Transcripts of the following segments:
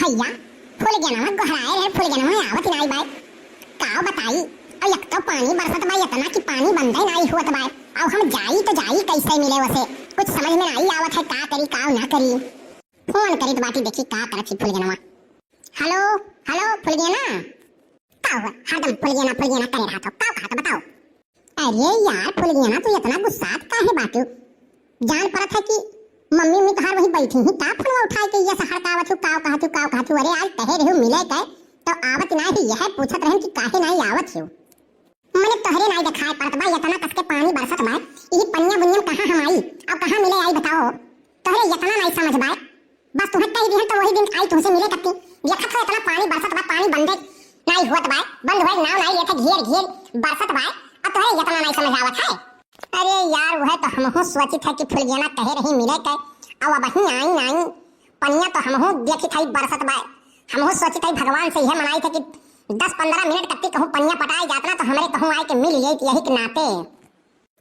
भैया फूल गया ना गोहराए रे फूल गया ना आवत नहीं बाय का बताई और एक तो पानी बरसत बाय इतना कि पानी बंद ही नहीं हुआ बाय अब हम जाई तो जाई कैसे मिले वसे कुछ समझ में नहीं आवत है का करी का ना करी फोन करी तो बाटी देखी का करत फूल गया ना हेलो हेलो फूल गया ना का हुआ हरदम फूल गया ना करे रहा तो का कहा तो बताओ अरे यार फूल गया ना तू इतना गुस्सा काहे बाटू जान पड़त है कि मम्मी में तोहार वही बैठी ही का फोन उठाए के ये सहर का आवत का कहत अरे आज कहे रहू मिले के तो आवत नहीं यह पूछत रहन कि काहे नहीं आवत हो मने तोहरे नहीं दिखाई पड़त बा इतना कस के पानी बरसत बा ई पन्या बुनिया कहां हम आई अब कहां मिले आई बताओ तोहरे इतना नहीं समझ बा बस तुम्हें कही दिहन तो वही दिन आई तुमसे मिले कत्ती देखत हो इतना पानी बरसत बा पानी बंद नहीं हुआ बा बंद होए नाव नहीं लेके घेर बरसत बा अब तोहरे इतना नहीं समझ आवत है अरे यार वह तो हम सोचित है कि फूल गया ना कहे रही मिले के अब वही आई नहीं पन्या तो हम देखी थी बरसत बा हम सोचित है भगवान से यह मनाई थे कि 10-15 मिनट कत्ती कहूं पन्या पटाए जातना तो हमरे कहूं आए के मिल जाई यही के नाते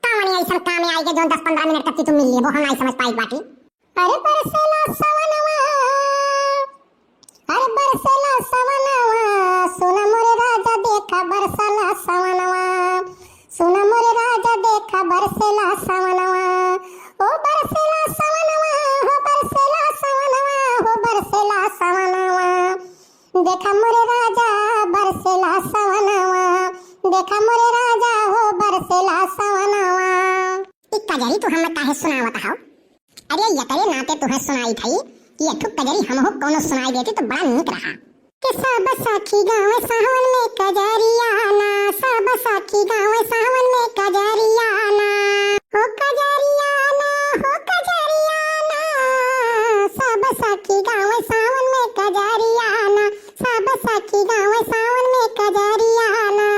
कामनी ऐसा काम में आई के जो 10-15 मिनट कत्ती तुम मिल लिए वो हम नहीं समझ पाई बाटी अरे बरसेला सवनवा सुन मोरे राजा देखा बरसेला सवनवा सुन मोरे राजा देखा बरसेला सवनवा ओ बरसेला सवनवा हो बरसेला सवनवा हो बरसेला सवनवा देखा मोरे राजा बरसेला सवनवा देखा मोरे राजा हो बरसेला सवनवा इक्का जरी तू हमें काहे सुनावत हो अरे यतरे नाते तुहे सुनाई थई ये ठुक कजरी हमहु कोनो सुनाई देती तो बड़ा नीक रहा कि सब सखी गाँव सावन में कजरिया ना सब सखी गाँव सावन में कजरिया ना हो कजरिया ना हो कजरिया ना सब सखी गाँव सावन में कजरिया ना सब सखी गाँव सावन में कजरिया ना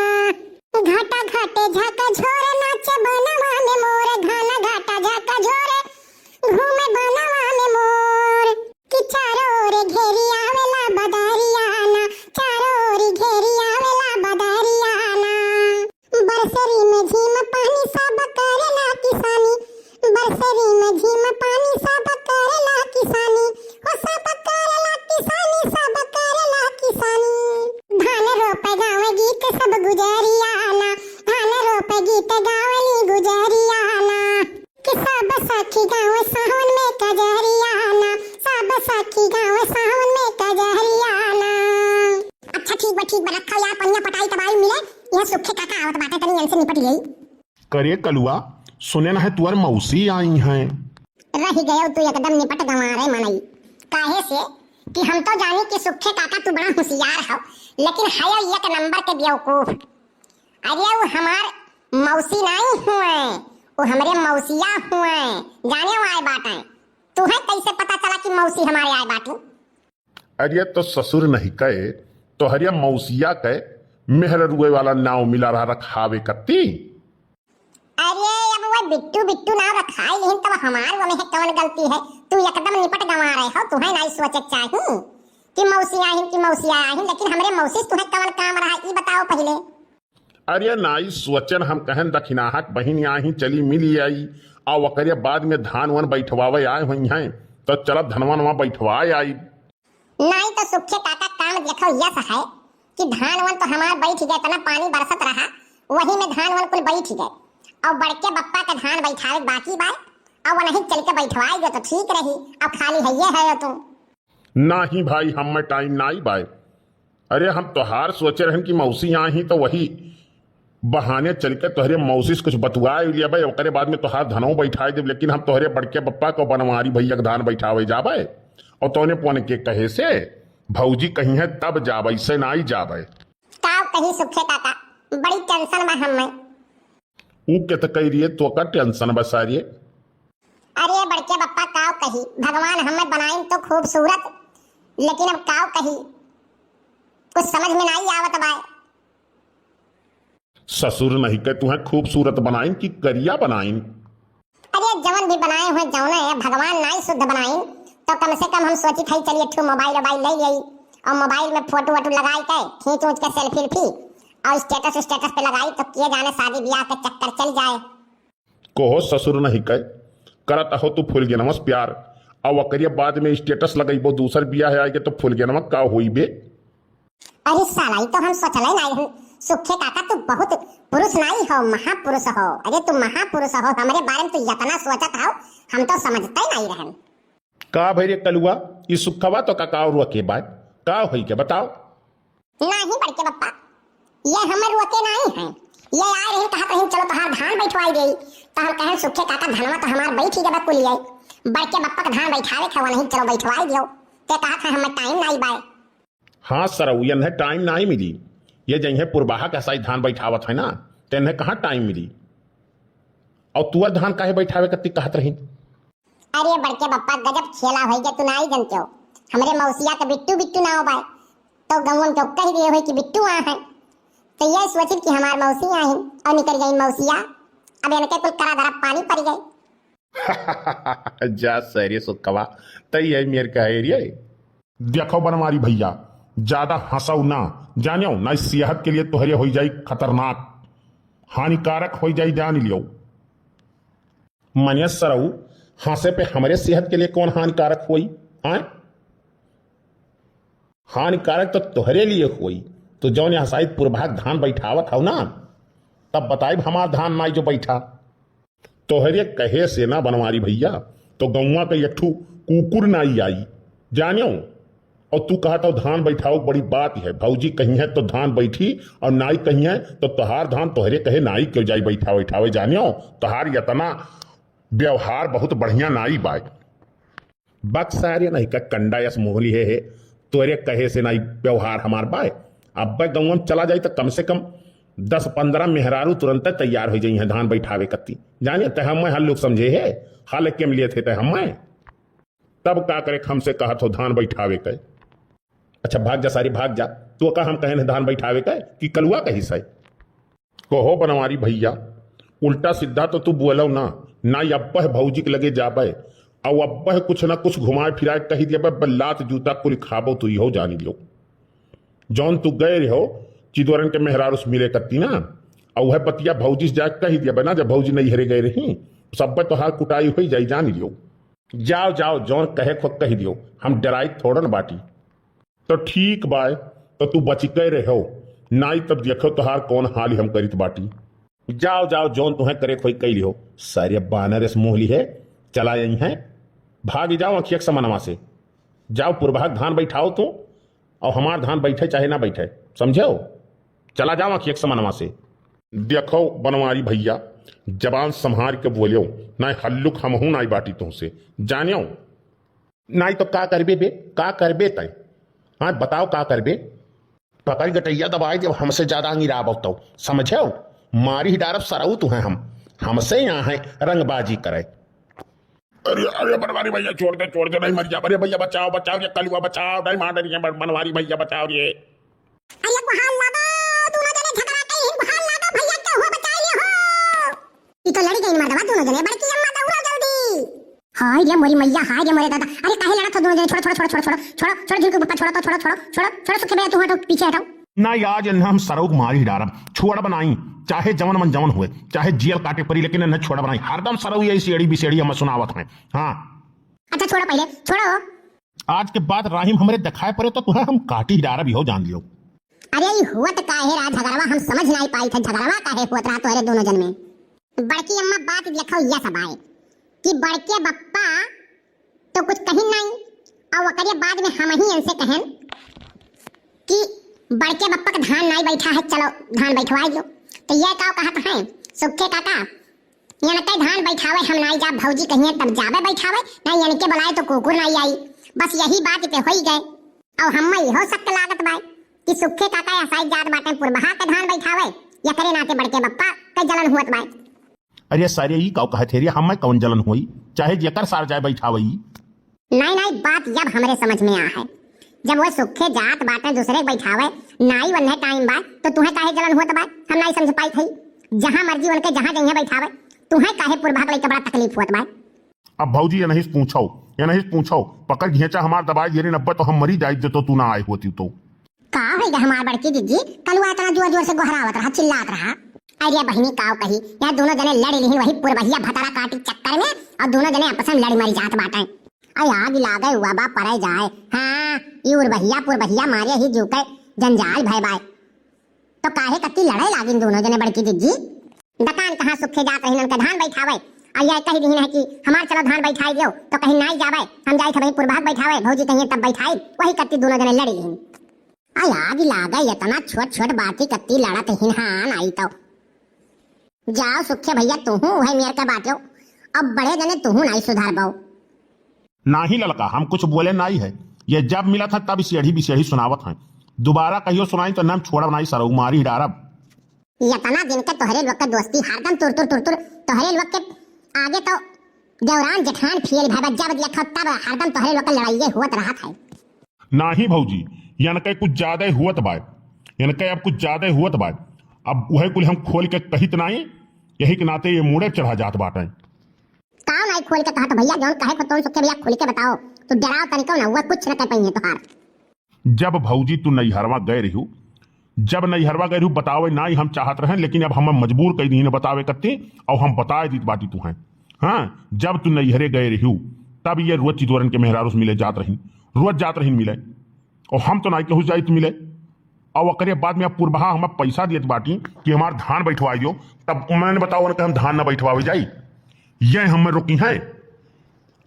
घाटा घाटे झाका झोरे नाचे बनवा में मोर घाना घाटा झाका झोरे घूमे बनवा में मोर कि चारों ओर घेरी आवेला बदरियाना चारों ओर घेरी आवेला बदरियाना बरसरी में झीम पानी सब करेला किसानी बरसरी में झीम पानी सब करेला किसानी हो सब करेला किसानी सब करेला किसानी धान रोपे गावे गीत सब गुजरियाना धान रोपे गीत गावली गुजरियाना कि सब सखी गाँव सावन में कजरियाना सब सखी गाँव सावन में कजरियाना अच्छा ठीक बा रखा यार पन्या पटाई तबाई मिले यह सुखे काका आवत बाटे तनी इनसे निपट गई करे कलुआ सुने ना है तुअर मौसी आई हैं रही गयो तू एकदम निपट गंवारे मनई काहे से कि हम तो जानी कि सुखे काका तू बड़ा होशियार हो लेकिन है एक नंबर के बेवकूफ अरे वो हमार मौसी नहीं हुए वो हमरे मौसिया हुए जाने वो आए बाटे तुम्हें कैसे पता चला कि मौसी हमारे आए बाटे अरे तो ससुर नहीं कहे तो हरिया मौसिया कहे मेहर रुए वाला नाव मिला रहा रखावे कत्ती अरे अब वो बिट्टू नाव रखाई लेकिन तब हमार वो में कौन गलती है तू एकदम निपट गंवा रहे हो तुम्हें नहीं सोचे चाहिए कि मौसी आई लेकिन हमरे मौसी तुम्हें कौन काम रहा ये बताओ पहले अरे नाई सोचन हम कहन दखिनाहट बहिन आई चली मिली आई और वकरिया बाद में धान वन बैठवावे आए हुई हैं तो चलब धनवन वहाँ बैठवाए आई नहीं तो सुखे काका काम देखो यस है कि धान वन तो हमार बैठ गए तना पानी बरसत रहा वही में धान वन कुल बैठ गए और बड़के बप्पा का धान बैठावे बाकी बाय और वो नहीं चल के बैठवाए गए तो ठीक रही अब खाली है ये है तुम नहीं भाई हम में टाइम नहीं बाय अरे हम तोहार सोचे रहन कि मौसी आई तो वही बहाने चल के तोहरे मौसी से कुछ बतुआ लिया भाई ओकरे बाद में तोहार धनों बैठाए दे लेकिन हम तोहरे बड़के बप्पा को बनवारी भैया धान बैठावे जाबे और तोने पौने के कहे से भौजी कहीं है तब जाबे से नहीं जाबे काव कहीं सुखे काका बड़ी टेंशन में हम में ऊ के तो कह रही है तो का टेंशन बसा रही अरे बड़के बप्पा काव कही भगवान हमें बनाई तो खूबसूरत लेकिन अब काव कही कुछ समझ में नहीं आवत बाय ससुर नहीं कह तुम्हें खूबसूरत बनाइन कि करिया बनाइन अरे जवन भी बनाए हुए जौन है भगवान नहीं शुद्ध बनाई तो कम से कम हम सोची थी चलिए ठू मोबाइल ले ली और मोबाइल में फोटो वोटो लगाई के खींच उच के सेल्फी और स्टेटस पे लगाई तो किए जाने शादी ब्याह के चक्कर चल जाए कोहो ससुर नहीं कह करत हो तू फूल गे नमस प्यार और वकरिए बाद में स्टेटस लगेबो दूसर बिया है आगे तो फुल गया नमक का होई बे। अरे साला, तो हम सोचले नहीं हूँ। सुखे काका तू बहुत पुरुष नहीं हो, महापुरुष हो। अरे तू महापुरुष हो, हमारे बारे में तू इतना सोचत हो, हम तो समझते ही नहीं रहन। का भैरे कलुआ ये सुखवा तो का रुआ के बाद का होई के बताओ। नहीं बड़के बप्पा, ये हमर रुके नहीं है। ये आए रही कहा कहीं चलो तोहार धान बैठवाई गई तो हम कहें सुखे काका धनवा तो हमार बैठी जब कुल आई बड़के बप्पा का धान बैठावे खवा नहीं चलो बैठवाई दियो ते कहा था हमें टाइम नहीं बाय। हाँ सरउयन है टाइम नहीं मिली, ये जही पुरबाहा का सही धान बैठावत है ना तेने कहाँ टाइम मिली। और तुअर धान काहे बैठावे कत्ती कहत रही। अरे बड़के बप्पा गजब खेला होई के तू नहीं जानते हो। हमरे मौसिया का बिट्टू बिट्टू ना हो बाय तो गवन के कह दिए हो कि बिट्टू आ है तो ये सोचित कि हमार मौसी आई और निकल गई मौसिया। अब इनके कुल करा धरा पानी पड़ गई। जा सरे सुखवा तई है मेरे का एरिया। देखो बनवारी भैया ज्यादा हंसाऊ ना जानियो ना सेहत के लिए तोहरे हो जाई खतरनाक हानिकारक हो जाई जान लियो। मने सरऊ हंसे पे हमारे सेहत के लिए कौन हानिकारक हुई। हानिकारक तो तोहरे लिए हुई तो जौन यहाँ शायद पूर्वाक धान बैठावत हो ना तब बताई हमार धान नाई जो बैठा तोहरे कहे से ना बनवारी भैया तो गौवा का एक ठू कुकुर नाई आई जानियो। और तू कहता हो धान बैठाओ बड़ी बात है, भौजी कहीं है तो धान बैठी और नाई कहीं है तो तोहार धान तोहरे कहे नाई क्यों जाई बैठा बैठावे जानियो। तोहार इतना व्यवहार बहुत बढ़िया नाई बाय बक्सारे नहीं का कंडा यस मोहली है तोरे कहे से नाई व्यवहार हमार बाय। अब गौवा में चला जाए तो कम से कम 10-15 मेहरारू तुरंत तैयार हो जाइए धान बैठावे कत्ती जानिए तय हम हल लोग समझे है हाल के लिए थे तय हम तब का करे हमसे कहा तो धान बैठावे के। अच्छा भाग जा सारी भाग जा तो का हम कहे धान बैठावे के कि कलुआ कही से कहो बनवारी भैया उल्टा सीधा तो तू बोलो ना अब्बह भौजी के लगे जाबे और अब्बह कुछ ना कुछ घुमाए फिराए कही दिया लात जूता कुल खाबो तू हो जानी लो। जौन तू गए रहो चिदोरन के मेहरार उस मिले कत्ती ना और वह पतिया भौजी से जाके कही दिया बना जब भौजी नहीं हरे गए रही सब तो हार कुटाई हुई जाई जान लियो। जाओ जाओ जौन कहे खुद कही दियो हम डराई थोड़ा न बाटी तो ठीक बाय तो तू बची गए रहो नाई तब देखो तोहार कौन हाल हम करित बाटी। जाओ जाओ जौन तुम्हें करे खोई कही लियो सारे बानर इस मोहली है चला यही है भाग जाओ अखियक समनवा से जाओ पूर्वाक धान बैठाओ तो और हमार धान बैठे चाहे ना बैठे समझो चला जाओ अखियक समनवा से। देखो बनवारी भैया जबान संभार के बोलियो ना हल्लुक हम हूं नाई बाटी तुमसे जानियो नाई तो का करबे बे का करबे तय। हाँ बताओ का करबे पकड़ गटैया दबाई जब हमसे ज्यादा अंगिरा तो समझो मारी ही डारब सराऊ तू है हमसे यहाँ है रंगबाजी करे। अरे अरे बनवारी भैया छोड़ दे नहीं मर जा। अरे भैया बचाओ बचाओ ये कलुआ बचाओ नहीं मार रही है बनवारी भैया बचाओ ये। अरे बहाल लगा दोनों जने झगड़ा के ही बहाल लगा भैया क्या हुआ बचाइए हो। ये तो लड़ी गई मर्दवा दोनों जने बड़की अम्मा दौड़ा जल्दी। हाय रे मोरी मैया हाय रे मोरे दादा। अरे काहे लड़ा था दोनों जने छोड़ झिरकू बप्पा छोड़ सुखे भैया तू हटो पीछे हटो ना आज हम सरोग मारी डारब छोड़ बनाई चाहे जवन मन जवन हुए चाहे जेल काटे पड़ी लेकिन न छोड़ बनाई हरदम सरऊ यही सेड़ी बिसेड़ी हम सुनावत हैं। हाँ अच्छा छोड़ो पहले छोड़ो आज के बाद राहिम हमरे दिखाए पड़े तो तुम्हें हम काटी ही डारब हो जान लियो। अरे ये हुआ तो काहे रहा झगड़वा हम समझ नहीं पाई थे झगड़वा काहे हुआ रहा तोहरे दोनों जन में। बड़की अम्मा बात देखो ये सब आए कि बड़के बप्पा तो कुछ कहीं नहीं और वकरिया बाद में हम ही इनसे कहें कि बड़के बप्पा का धान नहीं बैठा है चलो धान बैठवाई दो तो ये का कहत है सुखे काका यानी कई धान बैठावे हम नहीं जा भौजी कहिए तब जावे बैठावे नहीं यानी के बुलाए तो कुकुर नहीं आई बस यही बात पे हो ही गए और हम हो सकते लागत बाई कि सुखे काका ऐसा जात बाटे पुरबहा के धान बैठावे या करे नाते बड़के बप्पा के जलन हुत बाई। अरे सारे ही काऊ कहत थे हम कौन जलन हुई चाहे जेकर सार जाए बैठावई। नहीं बात जब हमरे समझ में आ है जब वो सुखे जात बाटे दूसरे बैठावे नाई वन्ने टाइम बाद तो तुम्हें काहे जलन हुआ बात हम नहीं समझ पाई थी। जहां मर्जी उनके जहां जइए बैठावे तुम्हें काहे पुरभाग लई बड़ा तकलीफ हुआ बात। अब भौजी ये नहीं पूछो पकड़ घेचा हमार दबाई घेरे नब्बे तो हम मरी जाए तो तू ना आए होती तो का हो गया हमार बड़की दीदी कलुआ इतना जोर से गोहरावत रहा चिल्लात रहा। अरे बहनी काव कही यार दोनों जने लड़ ली वही पुरबहिया भतारा काटी चक्कर में और दोनों जने आपस में लड़ी मरी जात बाटे आई आग लागे हुआ बा परे जाए। हाँ ये उर्वहिया पुरवहिया मारे ही जुके जंजाल भय बाय। तो काहे कत्ती लड़ाई लागिन दोनों जने बड़की जिज्जी। दुकान कहाँ सुखे जात रही का धान बैठावे ये कही दीन है कि हमार चलो धान बैठाई दियो तो कहीं नहीं जावे हम जाए थे पुरभाग बैठावे भौजी कहीं तब बैठाई वही कत्ती दोनों जने लड़ी हिन। आई आग लागे इतना छोट छोट बाती कत्ती लड़त हिन। हाँ आई तो जाओ सुखे भैया तुहू है मेर का बाटो अब बड़े जने तुहू नहीं सुधार पाओ। नाही ललका हम कुछ बोले नहीं है, ये जब मिला था तब सीढ़ी बिसेढ़ी सुनावत है, दोबारा कहियो सुनाई तो नाम छोड़ा नहीं सरऊ मारी डारब। इतना दिन के तोहरे लोग के दोस्ती हरदम तुर तुर तुर तुर तोहरे लोग के आगे तो देवरान जेठान फियल भाई जब देखो तब हरदम तोहरे लोग के लड़ाई हुआ रहा था। नाही भौजी यानके कुछ ज्यादा हुआ बाय, यानके अब कुछ ज्यादा हुआ बाय। अब वह कुल हम खोल के कहित नहीं, यही के नाते ये मुड़े चढ़ा जात बाटे। काओ नहीं खोल के कहा तो भैया जौन कहे को तुम सुखे भैया खोल के बताओ तो डराओ तनिको ना हुआ कुछ न कर पाइए तोहार। जब भौजी तू नैहरवा गए रही जब नैहरवा गए रही बतावे ना ही हम चाहत रहे, लेकिन अब हम मजबूर कर दी बतावे करते और हम बताए दी बाती तू है। हाँ जब तू नैहरे गए रही तब ये रोज चितौरन के मेहरारूस मिले जात रही, रोज जात रही मिले और हम तो नहीं कहूँ जाई तो मिले। और वकरे बाद में अब पुरबहा हमें पैसा दिए बाटी कि हमार धान बैठवाई दो, तब मैंने बताओ कि हम धान ना बैठवावे जाई, ये हमें रुकी है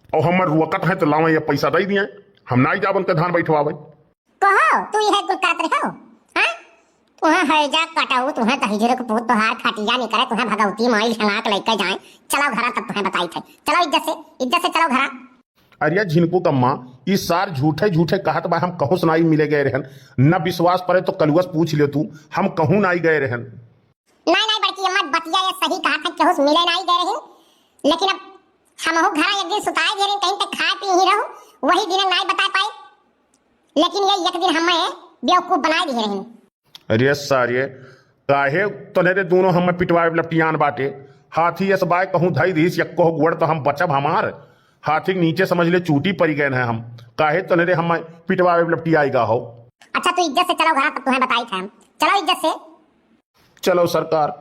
और हमार रुकत है तो लावे ये पैसा दे दिए हम ना जाब उनके धान बैठवावे। कहो तू यह कुल करत रहो। हां तुहा है जा कटाऊ तुहा तहिजरे को बहुत तोहार खटिया नहीं करे तुहा भगवती माइल हनाक लेके जाए चलो घरा तब तुहा बताई थे चलो इज्जत से चलो घरा। अरे झिनकू कम्मा इस सार झूठे झूठे कहत बा हम कहूँ सुनाई मिले गए रहन, न विश्वास पड़े तो कलुअस पूछ ले तू हम कहूँ नहीं गए रहन। नहीं बड़की अम्मा बतिया ये सही कहा था कहूँ मिले नहीं गए रहे, लेकिन अब हम हो घरा एक दिन सुताए दे रहे कहीं तक खा पी ही रहो वही दिन नहीं बता पाए, लेकिन ये एक दिन हमें बेवकूफ बना दिए रहे। अरे सारे काहे तोहरे दोनों हमें पिटवाए लपटियान बाटे, हाथी इस बाय कहूँ धई दीस यक्को गुड़ तो हम बचब हमार हाथी के नीचे समझ ले चूटी पड़ी गए हैं हम, काहे तोहरे हमें पिटवाए लपटियाएगा हो। अच्छा तू इज्जत से चलो घरा तब तुम्हें बताई था चलो इज्जत से चलो सरकार।